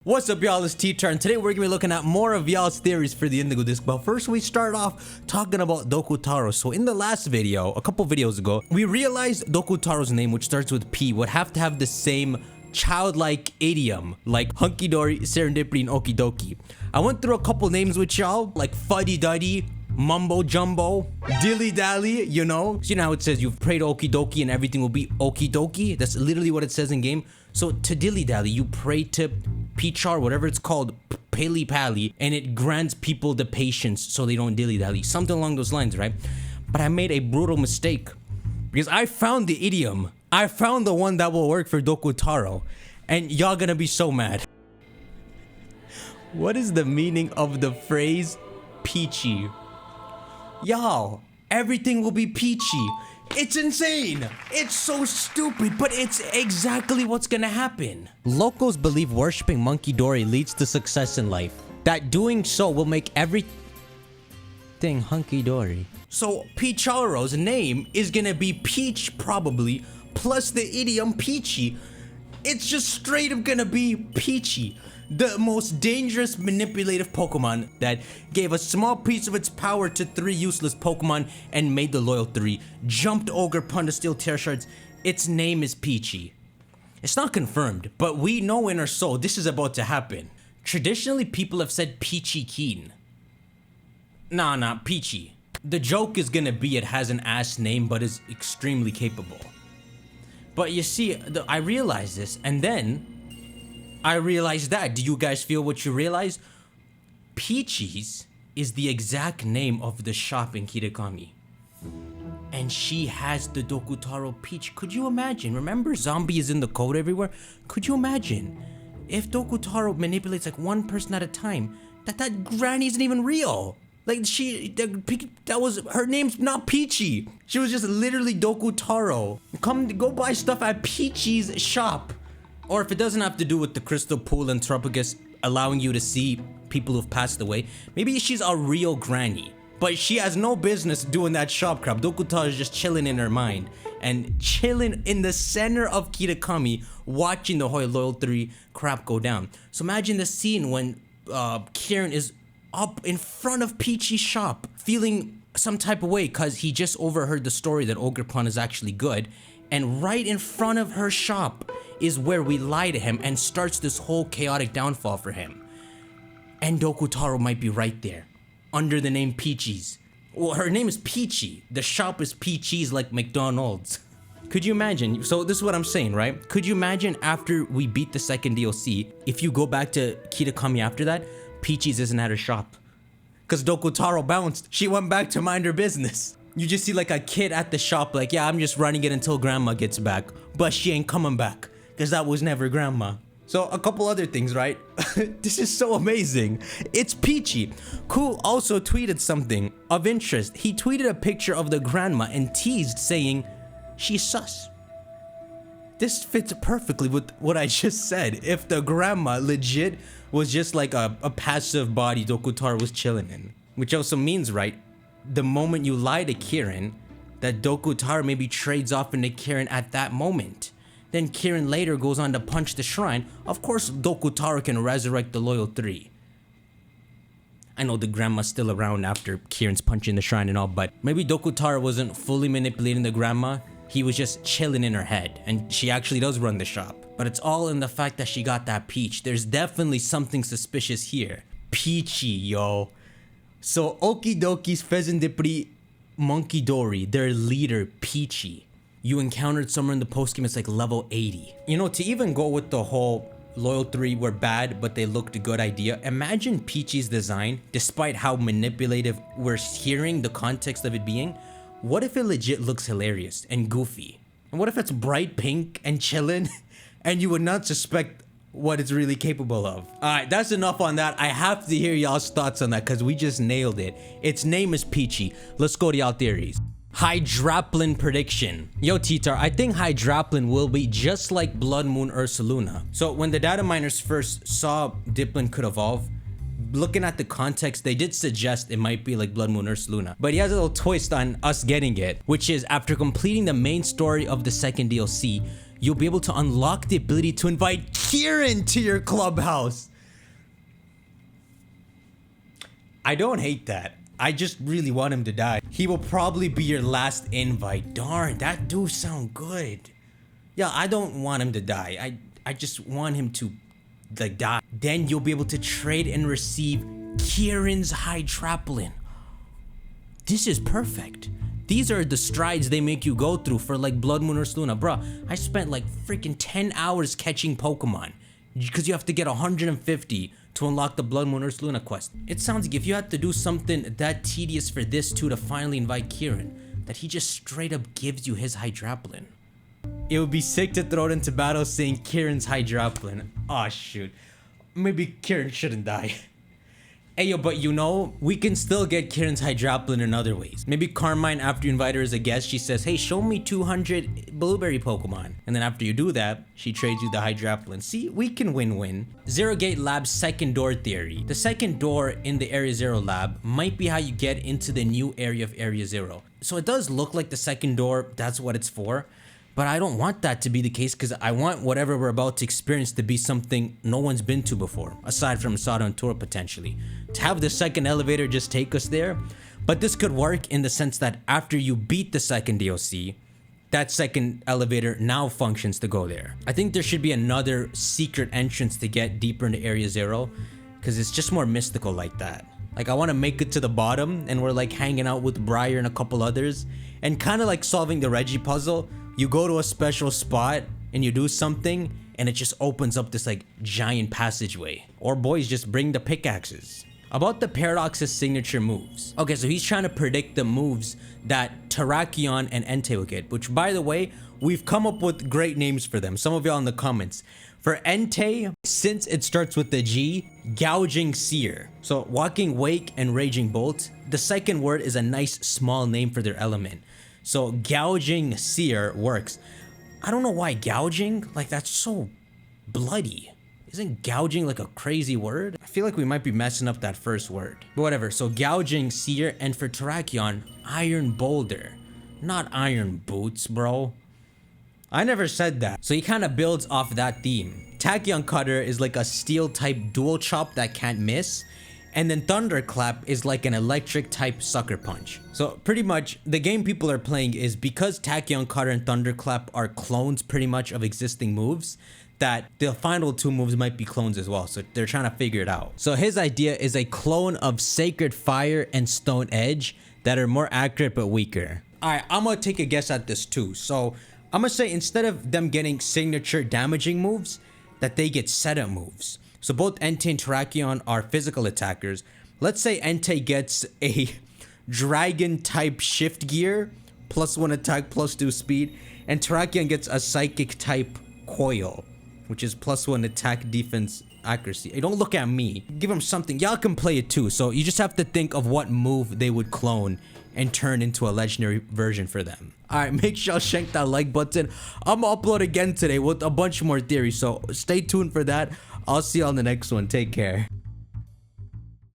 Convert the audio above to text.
What's up, y'all? It's T-Turn. Today we're gonna be looking at more of y'all's theories for the Indigo disc. But first, we start off talking about Dokutaro. So in the last video, a couple videos ago, we realized Dokutaro's name, which starts with P, would have to have the same childlike idiom like hunky dory, serendipity, and okie dokie. I went through a couple names with y'all, like fuddy duddy, mumbo jumbo, dilly dally, you know? So you know how it says you've prayed okie dokie and everything will be okie dokie? That's literally what it says in game. So to dilly dally, you pray to Pichar, whatever it's called, Pali Pali, and it grants people the patience so they don't dilly dally. Something along those lines, right? But I made a brutal mistake because I found the idiom. I found the one that will work for Dokutaro, and y'all gonna be so mad. What is the meaning of the phrase peachy? Y'all, everything will be peachy. It's insane. It's so stupid, but it's exactly what's gonna happen. Locals believe worshipping Monkey Dory leads to success in life. That doing so will make everything hunky-dory. So Picharo's name is gonna be Peach probably, plus the idiom peachy. It's just straight up gonna be peachy. The most dangerous manipulative Pokemon that gave a small piece of its power to 3 useless Pokemon and made the loyal 3. Jumped Ogerpon to steal Tear Shards. Its name is Peachy. It's not confirmed, but we know in our soul this is about to happen. Traditionally, people have said Peachy Keen. Nah, Peachy. The joke is gonna be it has an ass name but is extremely capable. But you see, I realized this, and then I realized that. Do you guys feel what you realized? Peachy's is the exact name of the shop in Kitakami. And she has the Dokutaro Peach. Could you imagine? Remember, zombie is in the code everywhere? Could you imagine if Dokutaro manipulates like one person at a time? That granny isn't even real. Like that was her name's not Peachy. She was just literally Dokutaro. Go buy stuff at Peachy's shop. Or if it doesn't have to do with the crystal pool and Tropigus allowing you to see people who've passed away, maybe she's a real granny. But she has no business doing that shop crap. Dokutaro is just chilling in her mind and chilling in the center of Kitakami, watching the Hoi Loyal 3 crap go down. So imagine the scene when Kieran is up in front of Peachy's shop, feeling some type of way because he just overheard the story that Ogerpon is actually good. And right in front of her shop is where we lie to him and starts this whole chaotic downfall for him. And Dokutaro might be right there, under the name Peachy's. Well, her name is Peachy. The shop is Peachy's like McDonald's. Could you imagine? So this is what I'm saying, right? Could you imagine after we beat the second DLC, if you go back to Kitakami after that, Peachy's isn't at her shop? Because Dokutaro bounced. She went back to mind her business. You just see like a kid at the shop like, yeah, I'm just running it until grandma gets back. But she ain't coming back. Because that was never grandma. So a couple other things, right? This is so amazing. It's Peachy. Ku also tweeted something of interest. He tweeted a picture of the grandma and teased saying, she's sus. This fits perfectly with what I just said. If the grandma legit was just like a passive body Dokutaro was chilling in. Which also means, right, the moment you lie to Kieran, that Dokutaro maybe trades off into Kieran at that moment. Then Kieran later goes on to punch the shrine. Of course, Dokutaro can resurrect the loyal 3. I know the grandma's still around after Kieran's punching the shrine and all, but maybe Dokutaro wasn't fully manipulating the grandma. He was just chilling in her head, and she actually does run the shop. But it's all in the fact that she got that peach. There's definitely something suspicious here. Peachy, yo. So Okie Doki's Pheasantipri Monkey Dory, their leader, Peachy. You encountered somewhere in the postgame, it's like level 80. You know, to even go with the whole Loyal 3 were bad, but they looked a good idea. Imagine Peachy's design, despite how manipulative we're hearing the context of it being. What if it legit looks hilarious and goofy? And what if it's bright pink and chillin', and you would not suspect what it's really capable of? Alright, that's enough on that. I have to hear y'all's thoughts on that because we just nailed it. Its name is Peachy. Let's go to y'all theories. Hydraplin prediction. Yo, T-Tar, I think Hydraplin will be just like Blood Moon Ursaluna. So when the data miners first saw Diplin could evolve, looking at the context, they did suggest it might be like Blood Moon Ursaluna. But he has a little twist on us getting it, which is after completing the main story of the second DLC, you'll be able to unlock the ability to invite Kieran to your clubhouse. I don't hate that. I just really want him to die. He will probably be your last invite. Darn, that do sound good. Yeah, I don't want him to die. I just want him to like die. Then you'll be able to trade and receive Kieran's Hydraplin. This is perfect. These are the strides they make you go through for like Blood Moon or Luna. Bruh, I spent like freaking 10 hours catching Pokemon because you have to get 150 to unlock the Blood Moon or Luna quest. It sounds like if you had to do something that tedious for this too to finally invite Kieran, that he just straight up gives you his Hydraplin. It would be sick to throw it into battle saying Kieran's Hydraplin. Aw, shoot. Maybe Kieran shouldn't die. Hey yo, but you know, we can still get Kieran's Hydraplin in other ways. Maybe Carmine, after you invite her as a guest, she says, hey, show me 200 blueberry Pokemon. And then after you do that, she trades you the Hydraplin. See, we can win-win. Zero Gate Lab's second door theory. The second door in the Area Zero lab might be how you get into the new area of Area Zero. So it does look like the second door, that's what it's for. But I don't want that to be the case because I want whatever we're about to experience to be something no one's been to before, aside from Sada and Tora potentially. To have the second elevator just take us there, but this could work in the sense that after you beat the second DOC, that second elevator now functions to go there. I think there should be another secret entrance to get deeper into Area Zero because it's just more mystical like that. Like I want to make it to the bottom and we're like hanging out with Briar and a couple others and kind of like solving the Reggie puzzle. You go to a special spot and you do something and it just opens up this like giant passageway. Or boys, just bring the pickaxes. About the Paradox's signature moves. Okay, so he's trying to predict the moves that Terrakion and Entei will get, which by the way, we've come up with great names for them. Some of y'all in the comments. For Entei, since it starts with the G, Gouging Seer. So Walking Wake and Raging Bolt, the second word is a nice small name for their element. So Gouging Seer works. I don't know why gouging, like that's so bloody. Isn't gouging like a crazy word? I feel like we might be messing up that first word. But whatever, so Gouging Seer, and for Terrakion, Iron Boulder. Not Iron Boots, bro. I never said that. So he kind of builds off that theme. Tachyon Cutter is like a steel type dual chop that can't miss. And then Thunderclap is like an electric type sucker punch. So pretty much the game people are playing is because Tachyon Cutter and Thunderclap are clones pretty much of existing moves, that the final two moves might be clones as well. So they're trying to figure it out. So his idea is a clone of Sacred Fire and Stone Edge that are more accurate but weaker. All right, I'm gonna take a guess at this too. So I'm gonna say instead of them getting signature damaging moves, that they get setup moves. So both Entei and Terrakion are physical attackers. Let's say Entei gets a dragon type shift gear, +1 attack, +2 speed, and Terrakion gets a psychic type coil, which is +1 attack, defense, accuracy. Hey, don't look at me. Give them something. Y'all can play it too. So you just have to think of what move they would clone and turn into a legendary version for them. Alright, make sure y'all shank that like button. I'm gonna upload again today with a bunch more theories, so stay tuned for that. I'll see you on the next one. Take care.